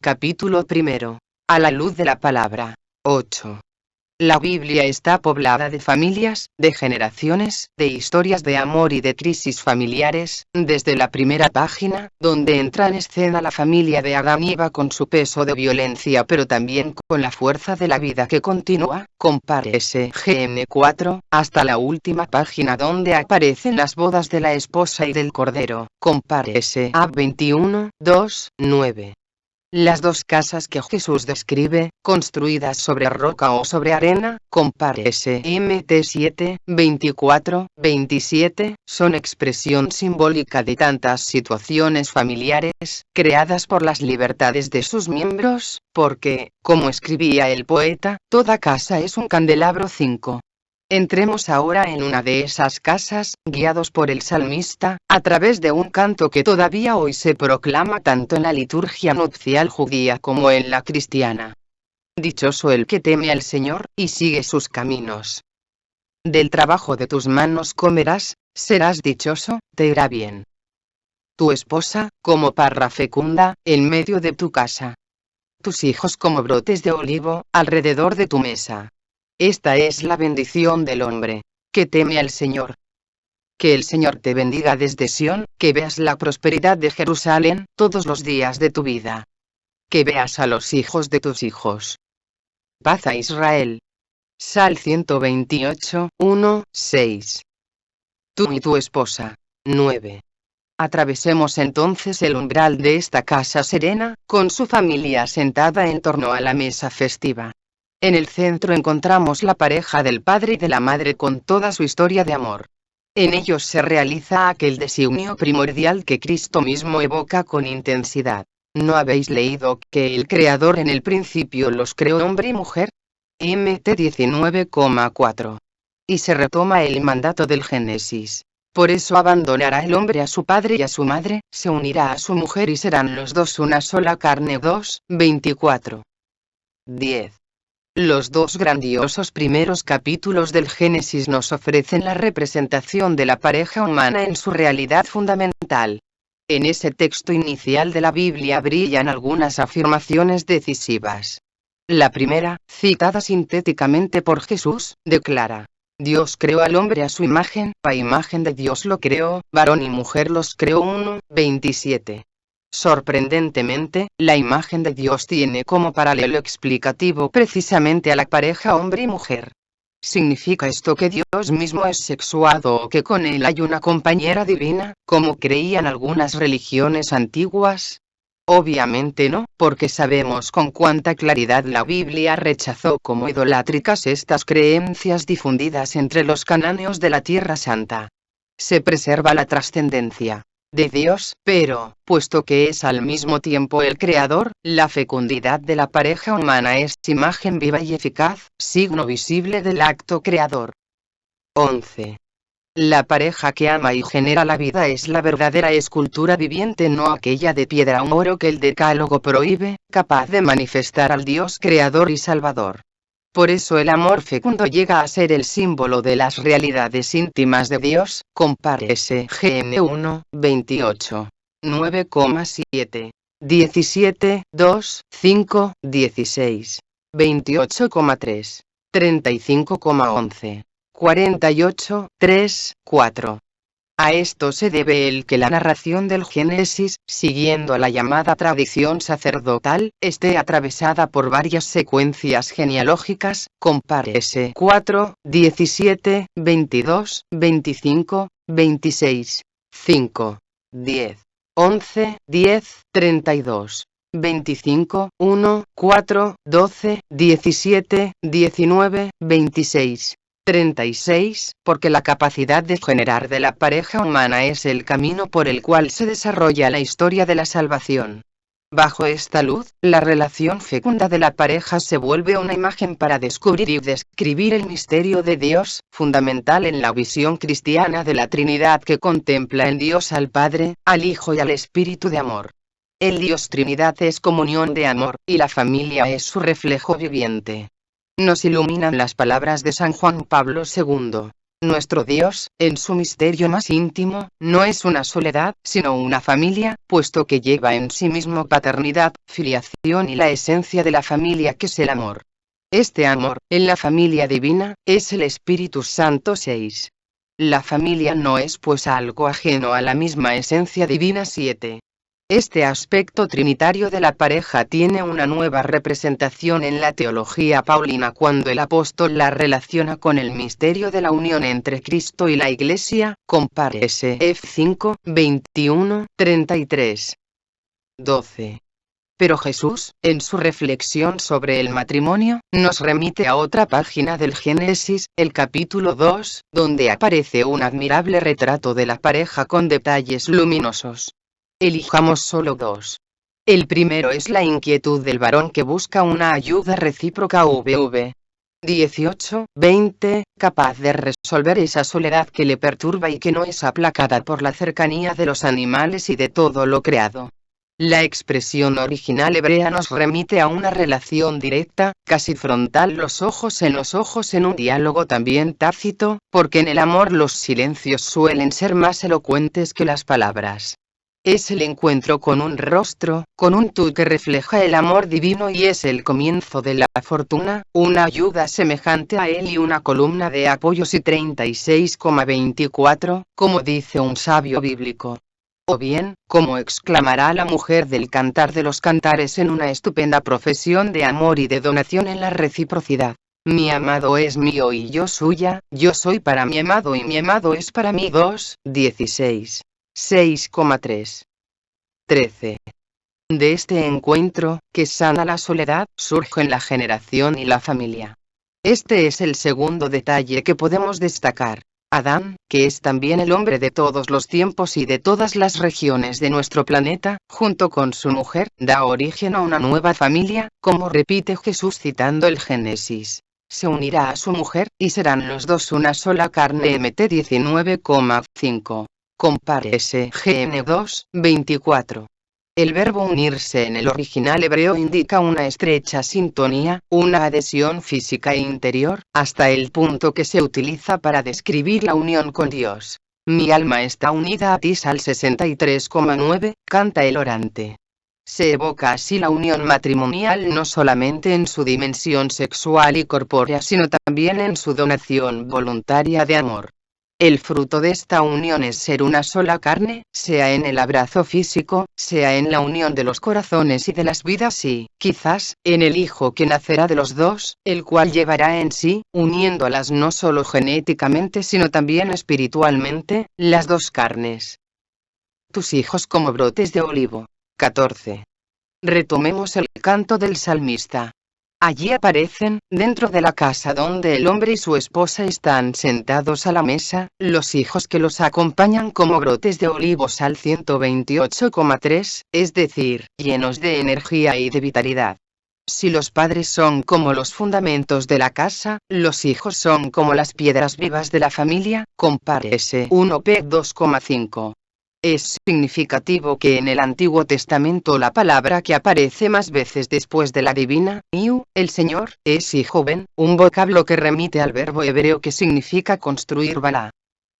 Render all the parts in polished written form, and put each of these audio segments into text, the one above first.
Capítulo primero. A la luz de la palabra. 8. La Biblia está poblada de familias, de generaciones, de historias de amor y de crisis familiares, desde la primera página, donde entra en escena la familia de Adán y Eva con su peso de violencia pero también con la fuerza de la vida que continúa, compárese GM 4, hasta la última página donde aparecen las bodas de la esposa y del cordero, compárese A 21, 2, 9. Las dos casas que Jesús describe, construidas sobre roca o sobre arena, compárese Mt 7, 24, 27, son expresión simbólica de tantas situaciones familiares, creadas por las libertades de sus miembros, porque, como escribía el poeta, toda casa es un candelabro 5. Entremos ahora en una de esas casas, guiados por el salmista, a través de un canto que todavía hoy se proclama tanto en la liturgia nupcial judía como en la cristiana. Dichoso el que teme al Señor, y sigue sus caminos. Del trabajo de tus manos comerás, serás dichoso, te irá bien. Tu esposa, como parra fecunda, en medio de tu casa. Tus hijos como brotes de olivo, alrededor de tu mesa. Esta es la bendición del hombre, que teme al Señor. Que el Señor te bendiga desde Sión, que veas la prosperidad de Jerusalén, todos los días de tu vida. Que veas a los hijos de tus hijos. Paz a Israel. Sal 128, 1, 6. Tú y tu esposa. 9. Atravesemos entonces el umbral de esta casa serena, con su familia sentada en torno a la mesa festiva. En el centro encontramos la pareja del padre y de la madre con toda su historia de amor. En ellos se realiza aquel designio primordial que Cristo mismo evoca con intensidad. ¿No habéis leído que el Creador en el principio los creó hombre y mujer? Mt 19,4. Y se retoma el mandato del Génesis. Por eso abandonará el hombre a su padre y a su madre, se unirá a su mujer y serán los dos una sola carne. 2, 24. 10. Los dos grandiosos primeros capítulos del Génesis nos ofrecen la representación de la pareja humana en su realidad fundamental. En ese texto inicial de la Biblia brillan algunas afirmaciones decisivas. La primera, citada sintéticamente por Jesús, declara: Dios creó al hombre a su imagen, a imagen de Dios lo creó, varón y mujer los creó. 1, 27. Sorprendentemente, la imagen de Dios tiene como paralelo explicativo precisamente a la pareja hombre y mujer. ¿Significa esto que Dios mismo es sexuado o que con él hay una compañera divina, como creían algunas religiones antiguas? Obviamente no, porque sabemos con cuánta claridad la Biblia rechazó como idolátricas estas creencias difundidas entre los cananeos de la Tierra Santa. Se preserva la trascendencia de Dios, pero, puesto que es al mismo tiempo el Creador, la fecundidad de la pareja humana es imagen viva y eficaz, signo visible del acto creador. 11. La pareja que ama y genera la vida es la verdadera escultura viviente, no aquella de piedra o oro que el Decálogo prohíbe, capaz de manifestar al Dios Creador y Salvador. Por eso el amor fecundo llega a ser el símbolo de las realidades íntimas de Dios, compárese GM 1, 28. 9,7. 17, 2, 5, 16. 28,3. 35,11. 48, 3, 4. A esto se debe el que la narración del Génesis, siguiendo la llamada tradición sacerdotal, esté atravesada por varias secuencias genealógicas, compárese 4, 17, 22, 25, 26, 5, 10, 11, 10, 32. 25, 1, 4, 12, 17, 19, 26. 36, porque la capacidad de generar de la pareja humana es el camino por el cual se desarrolla la historia de la salvación. Bajo esta luz, la relación fecunda de la pareja se vuelve una imagen para descubrir y describir el misterio de Dios, fundamental en la visión cristiana de la Trinidad que contempla en Dios al Padre, al Hijo y al Espíritu de amor. El Dios Trinidad es comunión de amor, y la familia es su reflejo viviente. Nos iluminan las palabras de San Juan Pablo II. Nuestro Dios, en su misterio más íntimo, no es una soledad, sino una familia, puesto que lleva en sí mismo paternidad, filiación y la esencia de la familia que es el amor. Este amor, en la familia divina, es el Espíritu Santo 6. La familia no es pues algo ajeno a la misma esencia divina 7. Este aspecto trinitario de la pareja tiene una nueva representación en la teología paulina cuando el apóstol la relaciona con el misterio de la unión entre Cristo y la Iglesia, compare SF 5, 21, 33. 12. Pero Jesús, en su reflexión sobre el matrimonio, nos remite a otra página del Génesis, el capítulo 2, donde aparece un admirable retrato de la pareja con detalles luminosos. Elijamos solo dos. El primero es la inquietud del varón que busca una ayuda recíproca VV 18-20, capaz de resolver esa soledad que le perturba y que no es aplacada por la cercanía de los animales y de todo lo creado. La expresión original hebrea nos remite a una relación directa, casi frontal, los ojos en un diálogo también tácito, porque en el amor los silencios suelen ser más elocuentes que las palabras. Es el encuentro con un rostro, con un tú que refleja el amor divino y es el comienzo de la fortuna, una ayuda semejante a él y una columna de apoyos y 36,24, como dice un sabio bíblico. O bien, como exclamará la mujer del Cantar de los Cantares en una estupenda profesión de amor y de donación en la reciprocidad. Mi amado es mío y yo suya, yo soy para mi amado y mi amado es para mí. 2:16. 6,3. 13. De este encuentro, que sana la soledad, surgen la generación y la familia. Este es el segundo detalle que podemos destacar. Adán, que es también el hombre de todos los tiempos y de todas las regiones de nuestro planeta, junto con su mujer, da origen a una nueva familia, como repite Jesús citando el Génesis. Se unirá a su mujer, y serán los dos una sola carne. Mt 19,5. Compare SGN 2:24. El verbo unirse en el original hebreo indica una estrecha sintonía, una adhesión física e interior, hasta el punto que se utiliza para describir la unión con Dios. Mi alma está unida a ti. Sal 63,9, canta el orante. Se evoca así la unión matrimonial no solamente en su dimensión sexual y corpórea, sino también en su donación voluntaria de amor. El fruto de esta unión es ser una sola carne, sea en el abrazo físico, sea en la unión de los corazones y de las vidas y, quizás, en el hijo que nacerá de los dos, el cual llevará en sí, uniéndolas no solo genéticamente sino también espiritualmente, las dos carnes. Tus hijos como brotes de olivo. 14. Retomemos el canto del salmista. Allí aparecen, dentro de la casa donde el hombre y su esposa están sentados a la mesa, los hijos que los acompañan como brotes de olivos. Al 128,3, es decir, llenos de energía y de vitalidad. Si los padres son como los fundamentos de la casa, los hijos son como las piedras vivas de la familia, compare S1P 2,5. Es significativo que en el Antiguo Testamento la palabra que aparece más veces después de la divina, Iu, el Señor, es hijoven, un vocablo que remite al verbo hebreo que significa construir Balá.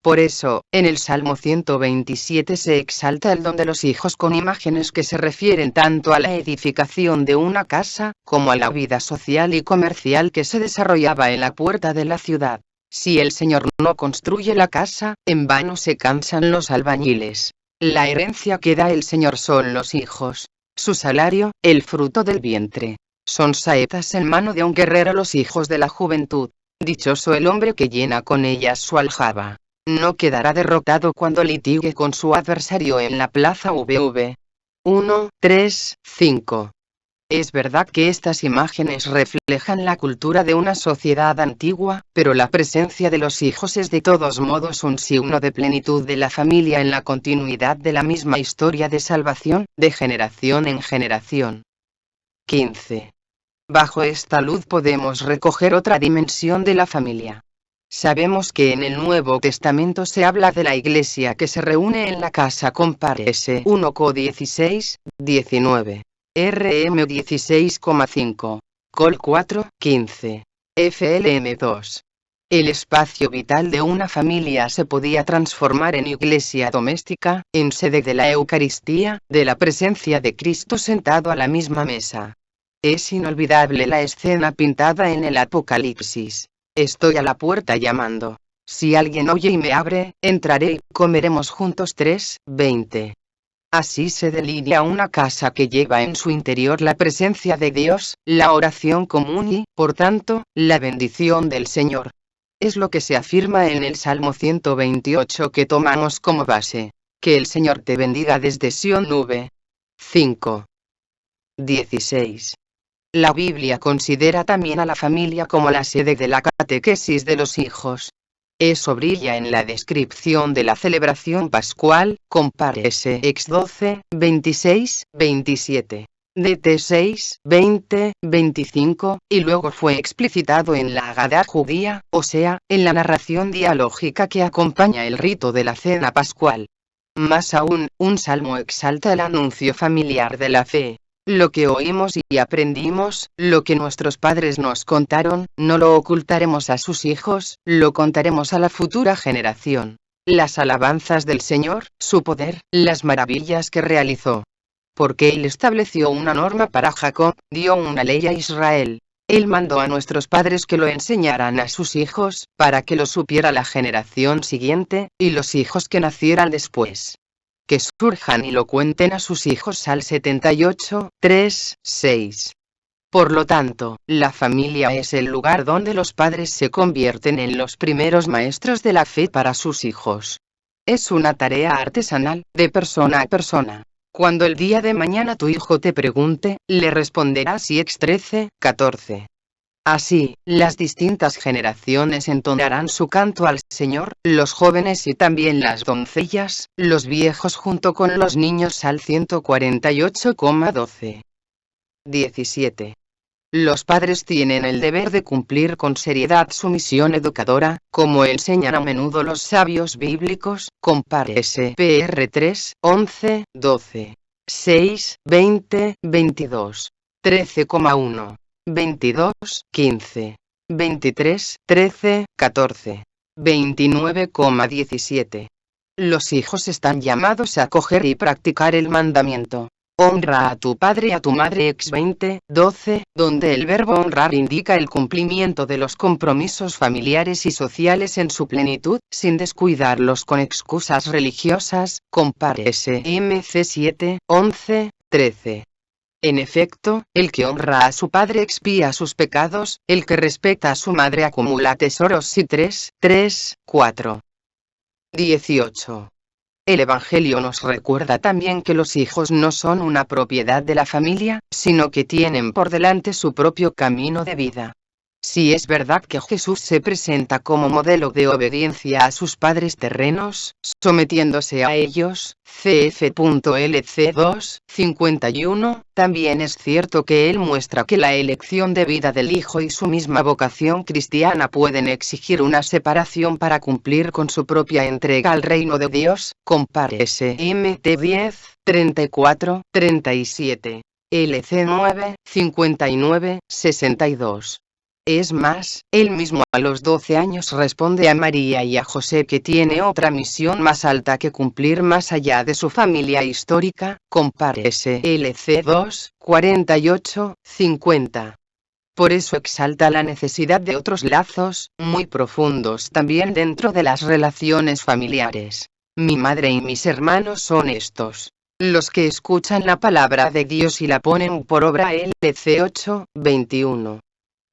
Por eso, en el Salmo 127 se exalta el don de los hijos con imágenes que se refieren tanto a la edificación de una casa, como a la vida social y comercial que se desarrollaba en la puerta de la ciudad. Si el Señor no construye la casa, en vano se cansan los albañiles. La herencia que da el Señor son los hijos. Su salario, el fruto del vientre. Son saetas en mano de un guerrero los hijos de la juventud. Dichoso el hombre que llena con ellas su aljaba. No quedará derrotado cuando litigue con su adversario en la plaza. VV 1, 3, 5. Es verdad que estas imágenes reflejan la cultura de una sociedad antigua, pero la presencia de los hijos es de todos modos un signo de plenitud de la familia en la continuidad de la misma historia de salvación, de generación en generación. 15. Bajo esta luz podemos recoger otra dimensión de la familia. Sabemos que en el Nuevo Testamento se habla de la iglesia que se reúne en la casa. Compare S1 Co 16, 19. RM 16,5. Col 4, 15. FLM 2. El espacio vital de una familia se podía transformar en iglesia doméstica, en sede de la Eucaristía, de la presencia de Cristo sentado a la misma mesa. Es inolvidable la escena pintada en el Apocalipsis. Estoy a la puerta llamando. Si alguien oye y me abre, entraré y comeremos juntos. 3:20. Así se delinea una casa que lleva en su interior la presencia de Dios, la oración común y, por tanto, la bendición del Señor. Es lo que se afirma en el Salmo 128 que tomamos como base. Que el Señor te bendiga desde Sion. 5:16. La Biblia considera también a la familia como la sede de la catequesis de los hijos. Eso brilla en la descripción de la celebración pascual, compárese Ex 12, 26, 27. DT 6, 20, 25, y luego fue explicitado en la Agadá judía, o sea, en la narración dialógica que acompaña el rito de la cena pascual. Más aún, un salmo exalta el anuncio familiar de la fe. Lo que oímos y aprendimos, lo que nuestros padres nos contaron, no lo ocultaremos a sus hijos, lo contaremos a la futura generación. Las alabanzas del Señor, su poder, las maravillas que realizó. Porque Él estableció una norma para Jacob, dio una ley a Israel. Él mandó a nuestros padres que lo enseñaran a sus hijos, para que lo supiera la generación siguiente, y los hijos que nacieran después. Que surjan y lo cuenten a sus hijos. Al 78, 3, 6. Por lo tanto, la familia es el lugar donde los padres se convierten en los primeros maestros de la fe para sus hijos. Es una tarea artesanal, de persona a persona. Cuando el día de mañana tu hijo te pregunte, le responderás y ex 13, 14. Así, las distintas generaciones entonarán su canto al Señor, los jóvenes y también las doncellas, los viejos junto con los niños. Al 148,12. 17. Los padres tienen el deber de cumplir con seriedad su misión educadora, como enseñan a menudo los sabios bíblicos, compárese PR 3, 11, 12, 6, 20, 22, 13,1, 22, 15, 23, 13, 14, 29,17. Los hijos están llamados a acoger y practicar el mandamiento. Honra a tu padre y a tu madre. Ex 20, 12, donde el verbo honrar indica el cumplimiento de los compromisos familiares y sociales en su plenitud, sin descuidarlos con excusas religiosas, compárese MC 7, 11, 13. En efecto, el que honra a su padre expía sus pecados, el que respeta a su madre acumula tesoros. Y 3, 4. 18. El Evangelio nos recuerda también que los hijos no son una propiedad de la familia, sino que tienen por delante su propio camino de vida. Si es verdad que Jesús se presenta como modelo de obediencia a sus padres terrenos, sometiéndose a ellos, cf.lc 2, 51, también es cierto que Él muestra que la elección de vida del Hijo y su misma vocación cristiana pueden exigir una separación para cumplir con su propia entrega al reino de Dios, compárese MT 10, 34, 37, LC 9, 59, 62. Es más, él mismo a los 12 años responde a María y a José que tiene otra misión más alta que cumplir más allá de su familia histórica, compárese LC 2, 48, 50. Por eso exalta la necesidad de otros lazos, muy profundos también dentro de las relaciones familiares. Mi madre y mis hermanos son estos. Los que escuchan la palabra de Dios y la ponen por obra. LC 8, 21.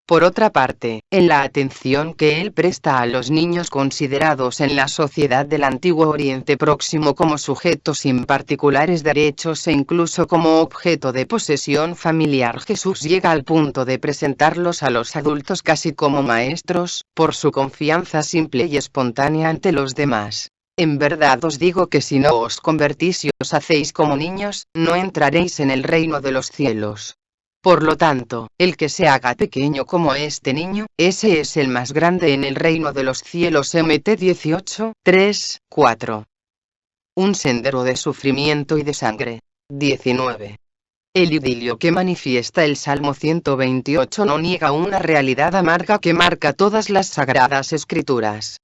Por otra parte, en la atención que él presta a los niños considerados en la sociedad del Antiguo Oriente Próximo como sujetos sin particulares derechos e incluso como objeto de posesión familiar, Jesús llega al punto de presentarlos a los adultos casi como maestros, por su confianza simple y espontánea ante los demás. En verdad os digo que si no os convertís y os hacéis como niños, no entraréis en el reino de los cielos. Por lo tanto, el que se haga pequeño como este niño, ese es el más grande en el reino de los cielos. MT 18, 3, 4. Un sendero de sufrimiento y de sangre. 19. El idilio que manifiesta el Salmo 128 no niega una realidad amarga que marca todas las sagradas escrituras.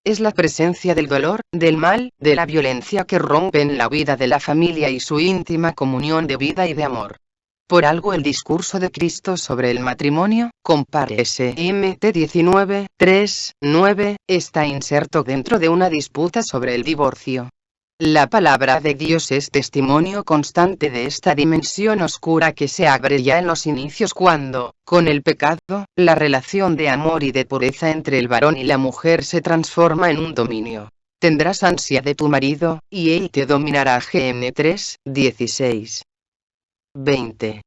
Es la presencia del dolor, del mal, de la violencia que rompen la vida de la familia y su íntima comunión de vida y de amor. Por algo el discurso de Cristo sobre el matrimonio, compare SMT 19:3-9, está inserto dentro de una disputa sobre el divorcio. La palabra de Dios es testimonio constante de esta dimensión oscura que se abre ya en los inicios cuando, con el pecado, la relación de amor y de pureza entre el varón y la mujer se transforma en un dominio. Tendrás ansia de tu marido, y él te dominará. GM 3:16. 20.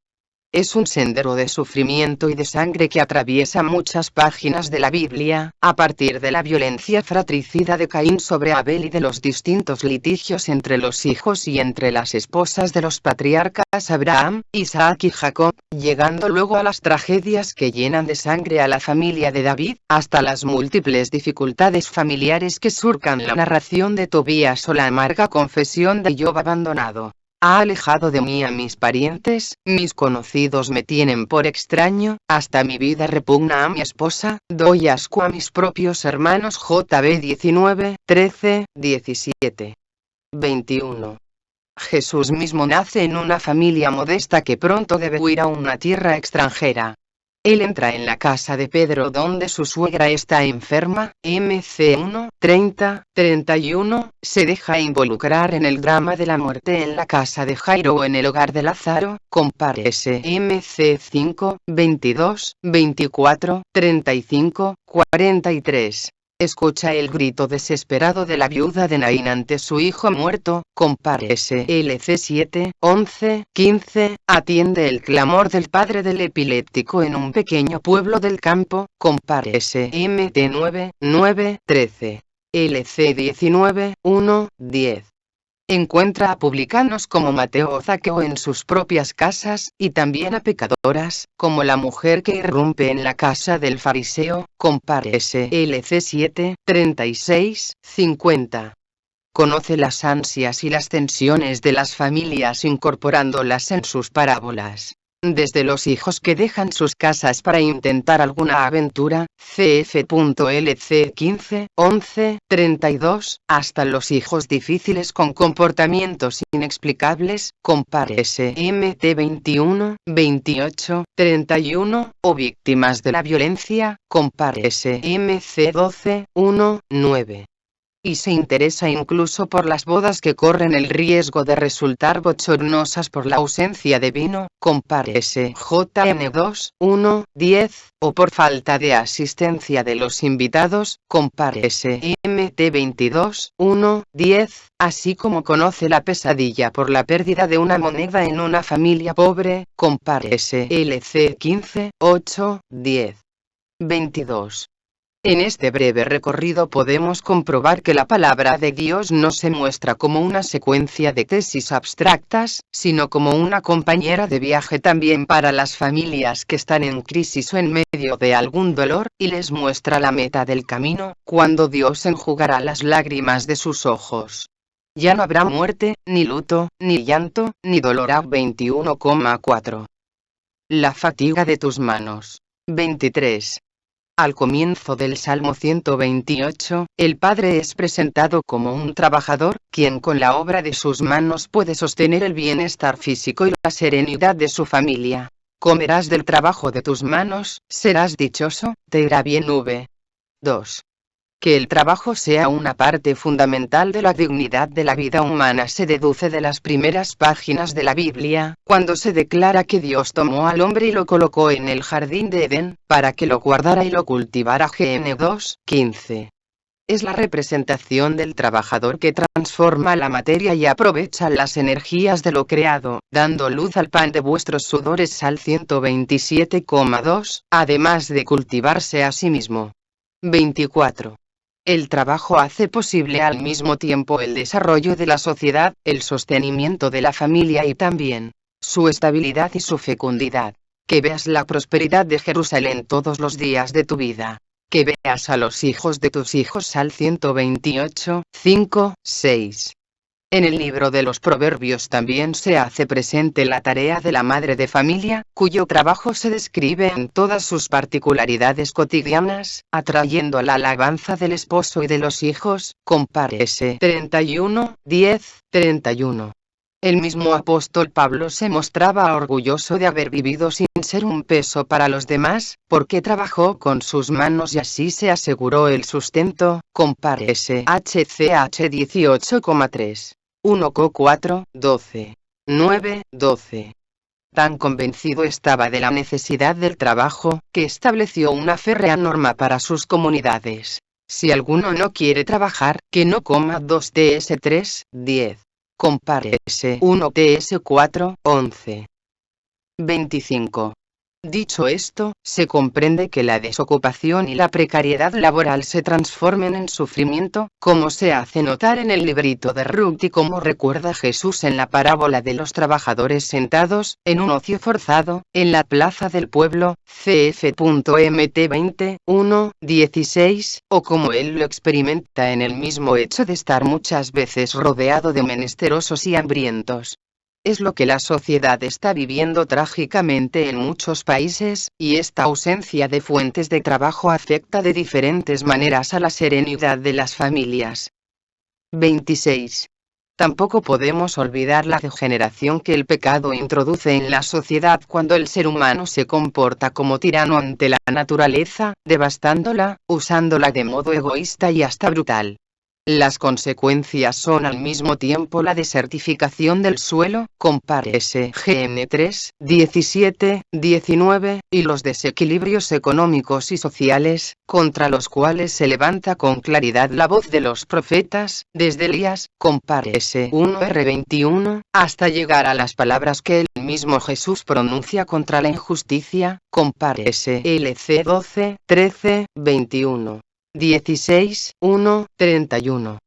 Es un sendero de sufrimiento y de sangre que atraviesa muchas páginas de la Biblia, a partir de la violencia fratricida de Caín sobre Abel y de los distintos litigios entre los hijos y entre las esposas de los patriarcas Abraham, Isaac y Jacob, llegando luego a las tragedias que llenan de sangre a la familia de David, hasta las múltiples dificultades familiares que surcan la narración de Tobías o la amarga confesión de Job abandonado. Ha alejado de mí a mis parientes, mis conocidos me tienen por extraño, hasta mi vida repugna a mi esposa, doy asco a mis propios hermanos. JB 19:13-17. 21. Jesús mismo nace en una familia modesta que pronto debe huir a una tierra extranjera. Él entra en la casa de Pedro donde su suegra está enferma, MC 1:30-31, se deja involucrar en el drama de la muerte en la casa de Jairo o en el hogar de Lázaro, compare MC 5:22-24-35-43. Escucha el grito desesperado de la viuda de Naín ante su hijo muerto, compare LC 7:11-15, atiende el clamor del padre del epiléptico en un pequeño pueblo del campo, compare MT 9:9-13. LC 19:1-10. Encuentra a publicanos como Mateo o Zaqueo en sus propias casas, y también a pecadoras, como la mujer que irrumpe en la casa del fariseo, compare LC 7:36-50. Conoce las ansias y las tensiones de las familias incorporándolas en sus parábolas. Desde los hijos que dejan sus casas para intentar alguna aventura, CF.LC 15:11-32, hasta los hijos difíciles con comportamientos inexplicables, compare MT 21:28-31, o víctimas de la violencia, compare MC 12:1-9. Y se interesa incluso por las bodas que corren el riesgo de resultar bochornosas por la ausencia de vino, compare JN 2:1-10, o por falta de asistencia de los invitados, compare MT 22:1-10, así como conoce la pesadilla por la pérdida de una moneda en una familia pobre, compare LC 15:8-10. 22. En este breve recorrido podemos comprobar que la palabra de Dios no se muestra como una secuencia de tesis abstractas, sino como una compañera de viaje también para las familias que están en crisis o en medio de algún dolor, y les muestra la meta del camino, cuando Dios enjugará las lágrimas de sus ojos. Ya no habrá muerte, ni luto, ni llanto, ni dolor. 21,4. La fatiga de tus manos. 23. Al comienzo del Salmo 128, el Padre es presentado como un trabajador, quien con la obra de sus manos puede sostener el bienestar físico y la serenidad de su familia. Comerás del trabajo de tus manos, serás dichoso, te irá bien. 2. Que el trabajo sea una parte fundamental de la dignidad de la vida humana se deduce de las primeras páginas de la Biblia, cuando se declara que Dios tomó al hombre y lo colocó en el jardín de Edén, para que lo guardara y lo cultivara. GN 2:15. Es la representación del trabajador que transforma la materia y aprovecha las energías de lo creado, dando luz al pan de vuestros sudores. Sal 127,2, además de cultivarse a sí mismo. 24. El trabajo hace posible al mismo tiempo el desarrollo de la sociedad, el sostenimiento de la familia y también su estabilidad y su fecundidad. Que veas la prosperidad de Jerusalén todos los días de tu vida. Que veas a los hijos de tus hijos. Sal 128, 5, 6. En el libro de los Proverbios también se hace presente la tarea de la madre de familia, cuyo trabajo se describe en todas sus particularidades cotidianas, atrayendo la alabanza del esposo y de los hijos. Compárese 31, 10, 31. El mismo apóstol Pablo se mostraba orgulloso de haber vivido sin ser un peso para los demás, porque trabajó con sus manos y así se aseguró el sustento. Compárese HCH 18,3. 1 Co 4, 12. 9, 12. Tan convencido estaba de la necesidad del trabajo, que estableció una férrea norma para sus comunidades. Si alguno no quiere trabajar, que no coma 2 TS 3, 10. Compárese 1 TS 4, 11. 25. Dicho esto, se comprende que la desocupación y la precariedad laboral se transformen en sufrimiento, como se hace notar en el librito de Ruth y como recuerda Jesús en la parábola de los trabajadores sentados, en un ocio forzado, en la plaza del pueblo, cf.mt 20, 1, 16, o como él lo experimenta en el mismo hecho de estar muchas veces rodeado de menesterosos y hambrientos. Es lo que la sociedad está viviendo trágicamente en muchos países, y esta ausencia de fuentes de trabajo afecta de diferentes maneras a la serenidad de las familias. 26. Tampoco podemos olvidar la degeneración que el pecado introduce en la sociedad cuando el ser humano se comporta como tirano ante la naturaleza, devastándola, usándola de modo egoísta y hasta brutal. Las consecuencias son al mismo tiempo la desertificación del suelo, compárese GN 3, 17, 19, y los desequilibrios económicos y sociales, contra los cuales se levanta con claridad la voz de los profetas, desde Elías, compárese 1R21, hasta llegar a las palabras que el mismo Jesús pronuncia contra la injusticia, compárese LC 12, 13, 21. 16, 1, 31.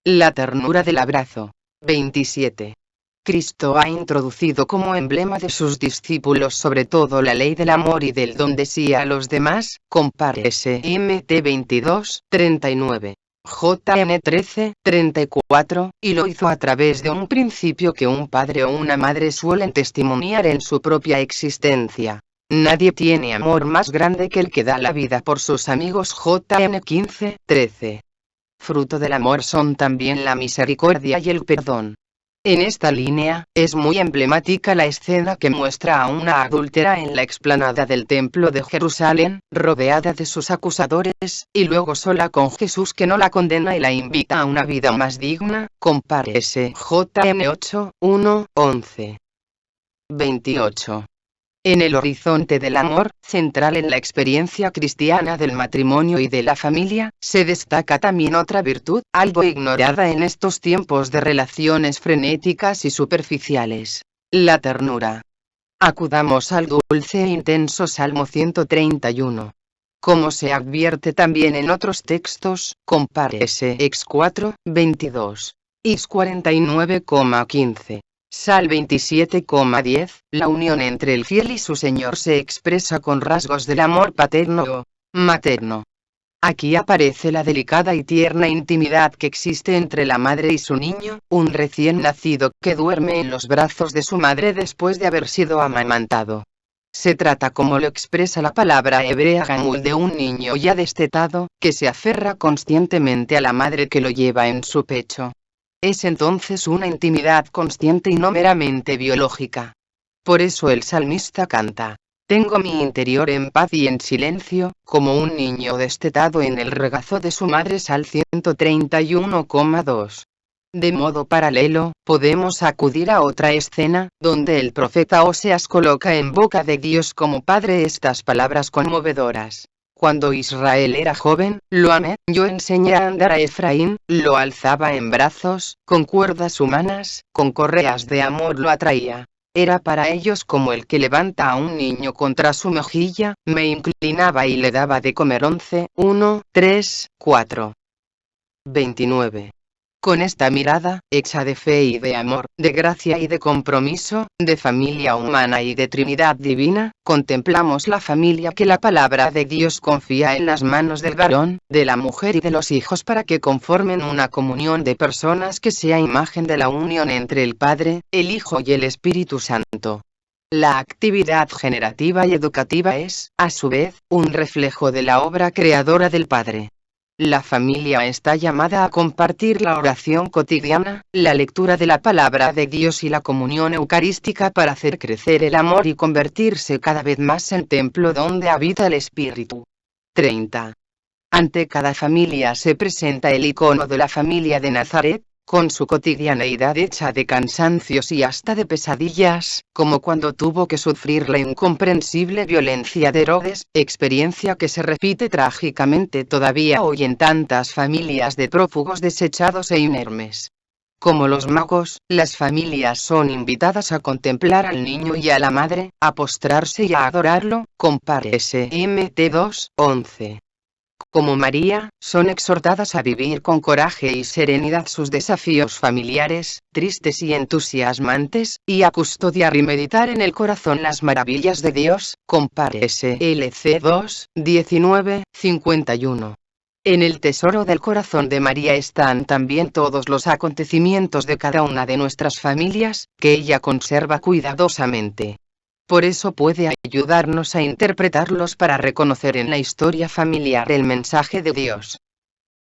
La ternura del abrazo. 27. Cristo ha introducido como emblema de sus discípulos sobre todo la ley del amor y del don de sí a los demás, compárese MT 22, 39. JN 13, 34, y lo hizo a través de un principio que un padre o una madre suelen testimoniar en su propia existencia. Nadie tiene amor más grande que el que da la vida por sus amigos. JN 15, 13. Fruto del amor son también la misericordia y el perdón. En esta línea, es muy emblemática la escena que muestra a una adúltera en la explanada del templo de Jerusalén, rodeada de sus acusadores, y luego sola con Jesús que no la condena y la invita a una vida más digna. Compárese JN 8, 1, 11. 28. En el horizonte del amor, central en la experiencia cristiana del matrimonio y de la familia, se destaca también otra virtud, algo ignorada en estos tiempos de relaciones frenéticas y superficiales: la ternura. Acudamos al dulce e intenso Salmo 131. Como se advierte también en otros textos, compárese Ex 4, 22. Is 49,15. Sal 27,10, la unión entre el fiel y su Señor se expresa con rasgos del amor paterno o materno. Aquí aparece la delicada y tierna intimidad que existe entre la madre y su niño, un recién nacido que duerme en los brazos de su madre después de haber sido amamantado. Se trata, como lo expresa la palabra hebrea gamul, de un niño ya destetado, que se aferra conscientemente a la madre que lo lleva en su pecho. Es entonces una intimidad consciente y no meramente biológica. Por eso el salmista canta: tengo mi interior en paz y en silencio, como un niño destetado en el regazo de su madre. Sal 131,2. De modo paralelo, podemos acudir a otra escena, donde el profeta Oseas coloca en boca de Dios como Padre estas palabras conmovedoras: cuando Israel era joven, lo amé, yo enseñé a andar a Efraín, lo alzaba en brazos, con cuerdas humanas, con correas de amor lo atraía. Era para ellos como el que levanta a un niño contra su mejilla, me inclinaba y le daba de comer. 11, 1, 3, 4. 29. Con esta mirada, hecha de fe y de amor, de gracia y de compromiso, de familia humana y de Trinidad divina, contemplamos la familia que la palabra de Dios confía en las manos del varón, de la mujer y de los hijos para que conformen una comunión de personas que sea imagen de la unión entre el Padre, el Hijo y el Espíritu Santo. La actividad generativa y educativa es, a su vez, un reflejo de la obra creadora del Padre. La familia está llamada a compartir la oración cotidiana, la lectura de la palabra de Dios y la comunión eucarística para hacer crecer el amor y convertirse cada vez más en templo donde habita el Espíritu. 30. Ante cada familia se presenta el icono de la familia de Nazaret, con su cotidianeidad hecha de cansancios y hasta de pesadillas, como cuando tuvo que sufrir la incomprensible violencia de Herodes, experiencia que se repite trágicamente todavía hoy en tantas familias de prófugos desechados e inermes. Como los magos, las familias son invitadas a contemplar al niño y a la madre, a postrarse y a adorarlo, compare SMT 2:11. Como María, son exhortadas a vivir con coraje y serenidad sus desafíos familiares, tristes y entusiasmantes, y a custodiar y meditar en el corazón las maravillas de Dios, compare SLC 2:19-51. En el tesoro del corazón de María están también todos los acontecimientos de cada una de nuestras familias, que ella conserva cuidadosamente. Por eso puede ayudarnos a interpretarlos para reconocer en la historia familiar el mensaje de Dios.